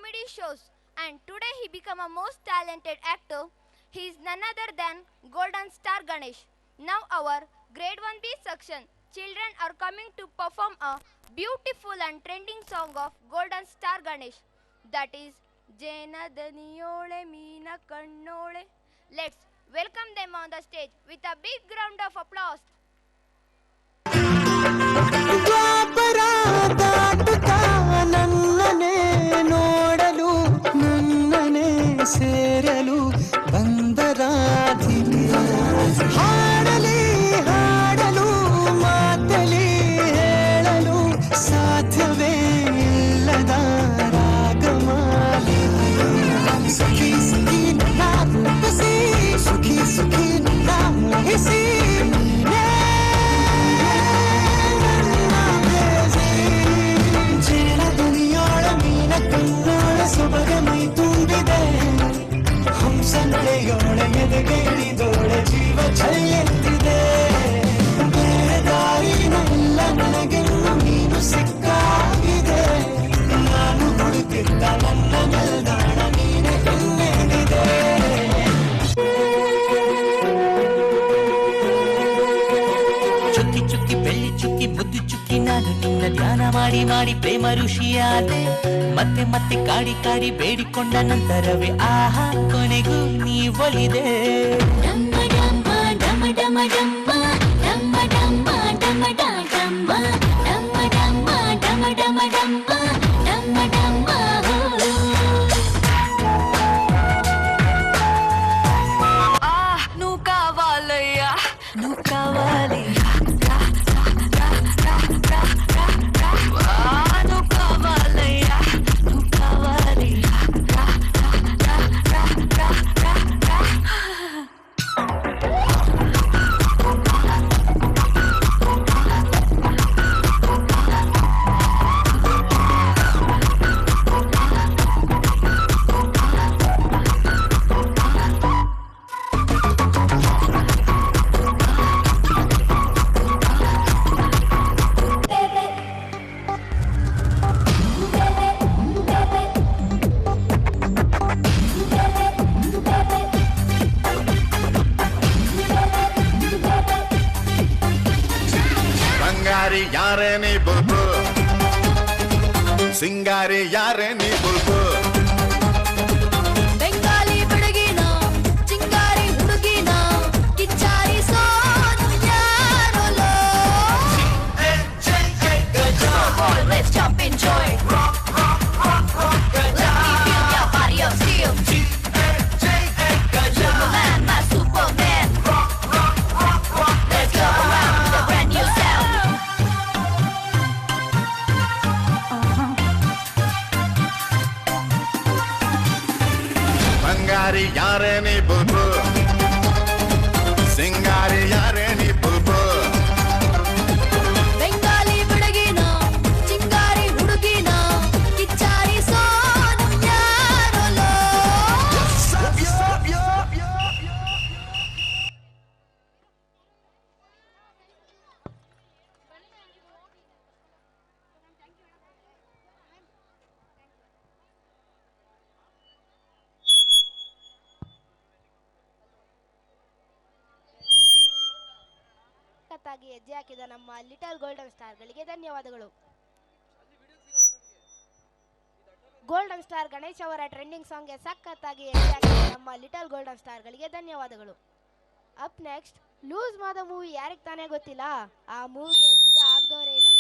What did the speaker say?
comedy shows, and today he became a most talented actor. He is none other than Golden Star Ganesh. Now our grade 1B section children are coming to perform a beautiful and trending song of Golden Star Ganesh, that is Jenadhaniyole Meena Kannole. Let's welcome them on the stage with a big round of applause. ದ್ವಾಪರ ದಾಟುತ್ತಾ ನನ್ನನೆ ನೋಡಲು ನನ್ನನೆ ಸೇರಲು ಬಂದರಾಧಿನಿ ಹಾಡಲಿ ಹಾಡಲು ಮಾತಲಿ ಹೇಳಲು ಸಾಧ್ಯವೇ ಇಲ್ಲದ ರಾಗಮಾಲಿನಿ ಸಖಿ ಸಖಿ ನನ್ನ ರೂಪಿಸಿ ಸುಖಿ ಸುಖಿ ನನ್ನ ಮೋಹಿಸಿ ಸೊಬಗೆ ಮೈ ತುಂಬಿದೆ ಹಂಸ ನಡೆಯೋಳೆ ಎದೆಗೆ ಇಳಿದೋಳೆ ಜೀವ ಚೆಲ್ಲೆತ್ತಿದೆ ಬೇರೆ ದಾರಿನೆಲ್ಲ ನನಗೆಲ್ಲ ನೀನು ಸಿಕ್ಕಾಗಿದೆ ನಾನು ಹುಡುಕಿದ್ದ ನನ್ನ ನಿಲ್ದಾಣ ನೀನೆ ಇನ್ನೇನಿದೆ ಚುಕ್ಕಿ ಚುಕ್ಕಿ ಬೆಳ್ಳಿ ಚುಕ್ಕಿ ಬುದ್ಧಿ ಚುಕ್ಕಿ ನಾನು ನಿನ್ನ ಧ್ಯಾನ ಮಾಡಿ ಮಾಡಿ ಪ್ರೇಮ ಋಷಿಯಾದೆ ಮತ್ತೆ ಮತ್ತೆ ಕಾಡಿ ಕಾಡಿ ಬೇಡಿಕೊಂಡ ನಂತರವೇ ಆಹಾ ಕೊನೆಗೂ ನೀ ಒಲಿದೆ ಡಮ್ಮ ಡಮ್ಮ ಡಮ ಡಮ ಡಮ್ಮ ಡಮ್ಮ ಡಮ್ಮ ಡಮ ಡಮ್ಮ ಡಮ್ಮ ಡಮ್ಮ ಡಮ ಡಮ ಡಮ್ಮ ಡಮ್ಮ ಡಮ್ಮ నువ్వు కావాలయ్యా నువ్వు కావాలి ಯಾರೇ ನೀ ಬುಲ್ಬುಲ್ ಸಿಂಗಾರಿ ಯಾರೇ ನೀ ಬುಲ್ಬುಲ್ ಬೆಂಗಾಲಿ ಹುಡುಗಿನ ಚಿಂಗಾರಿ ಹುಡುಗಿನ ಕಿಚ್ಚಾರಿ Sonu ಯಾರೋಲೋ Let's jump in joy rock rock rock rock let me feel your body of steel Superman my Superman rock rock rock rock let's go around with a brand new sound ಬಂಗಾರಿ ಯಾರೇ ನೀ ಬುಲ್ಬುಲ್ ಸಿಂಗಾರಿ ಯಾರೇ ನೀ ಬುಲ್ಬುಲ್ ಬೆಂಗಾಲಿ ಹುಡುಗಿನ ಚಿಂಗಾರಿ ಹುಡುಗಿನ ಕಿಚ್ಚಾರಿ ಸೋನು ಯಾರೋಲೋ ಸಖತ್ತಾಗಿ ಹೆಜ್ಜೆ ಹಾಕಿದ ನಮ್ಮ ಲಿಟಲ್ ಗೋಲ್ಡನ್ ಸ್ಟಾರ್ಗಳಿಗೆ ಧನ್ಯವಾದಗಳು. ಗೋಲ್ಡನ್ ಸ್ಟಾರ್ ಗಣೇಶ್ ಅವರ ಟ್ರೆಂಡಿಂಗ್ ಸಾಂಗ್ಗೆ ಸಖತ್ತಾಗಿ ಹೆಜ್ಜೆ ಹಾಕಿದ ನಮ್ಮ ಲಿಟಲ್ ಗೋಲ್ಡನ್ ಸ್ಟಾರ್ಗಳಿಗೆ ಧನ್ಯವಾದಗಳು. ಅಪ್ ನೆಕ್ಸ್ಟ್ ಲೂಸ್ ಮಾದ ಮೂವಿ ಯಾರಿಗೆ ತಾನೇ ಗೊತ್ತಿಲ್ಲ, ಆ ಮೂವಿಗೆ ಫಿದಾ ಆಗದವರೇ ಇಲ್ಲ.